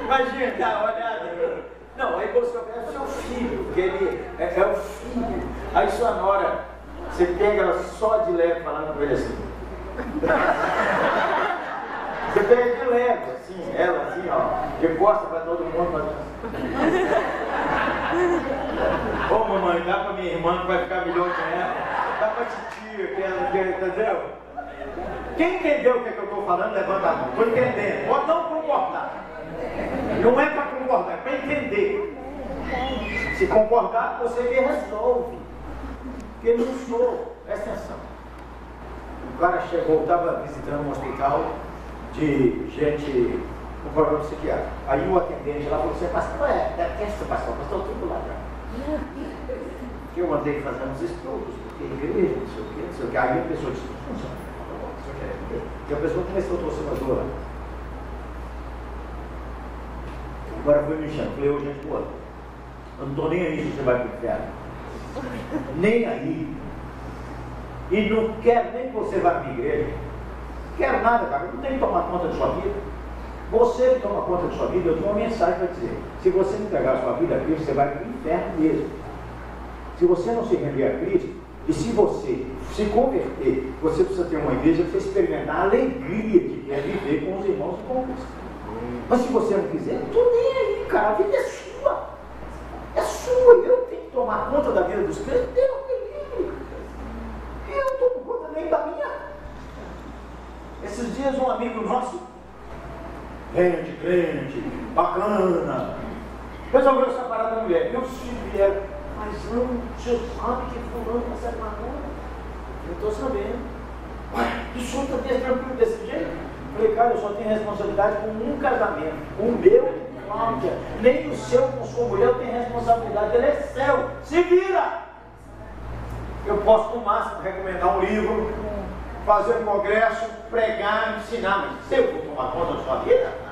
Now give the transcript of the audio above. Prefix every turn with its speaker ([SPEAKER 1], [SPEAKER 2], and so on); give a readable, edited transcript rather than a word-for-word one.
[SPEAKER 1] Imagina, tá, olha. Não, aí você é o seu filho, porque ele é o filho. Aí sua nora, você pega ela só de leve falando com ele assim. Você pega de leve, assim, ela assim, ó, de costa pra todo mundo. Ô mamãe, dá pra minha irmã que vai ficar melhor que ela. Dá pra titia, que ela quer, entendeu? Quem entendeu o que eu estou falando, levanta a mão. Estou entendendo. Pode não concordar. Não é para concordar, é para entender. Se concordar, você me resolve. Porque não sou. Presta atenção. O cara chegou, estava visitando um hospital de gente com problema psiquiátrico. Aí o atendente lá falou assim, pastor, detesto pastor tudo lá já. Que eu andei fazendo uns estudos, porque igreja, não sei o que. Aí a pessoa disse, não funciona. E a pessoa começou a torcer uma dor. Agora foi me chamando, falei, ô gente boa, eu não estou nem aí se você vai para o inferno. Nem aí. E não quero nem que você vá para a minha igreja. Não quero nada, cara. Eu não tenho que tomar conta da sua vida. Você que toma conta da sua vida, eu tenho uma mensagem para dizer. Se você não entregar a sua vida a Cristo, você vai para o inferno mesmo. Se você não se render a Cristo, e se você se converter, você precisa ter uma igreja para você experimentar a alegria de que é viver com os irmãos e com Cristo. Mas se você não quiser, não estou nem aí, cara. A vida é sua. É sua. Eu tenho que tomar conta da vida dos crentes. Deus me livre. Eu não tomo conta nem da minha. Esses dias um amigo nosso, crente, bacana, resolveu separar da mulher. Meus filhos vieram. Mas não, o senhor sabe que fulano está separando? Eu estou sabendo. Ué, o senhor está tranquilo desse jeito? Eu falei, cara, eu só tenho responsabilidade com um casamento. O meu, Cláudia. Nem o seu com sua mulher tem responsabilidade. Ele é seu. Se vira! Eu posso, no máximo, recomendar um livro, fazer um congresso, pregar, ensinar. Mas se eu vou tomar conta da sua vida?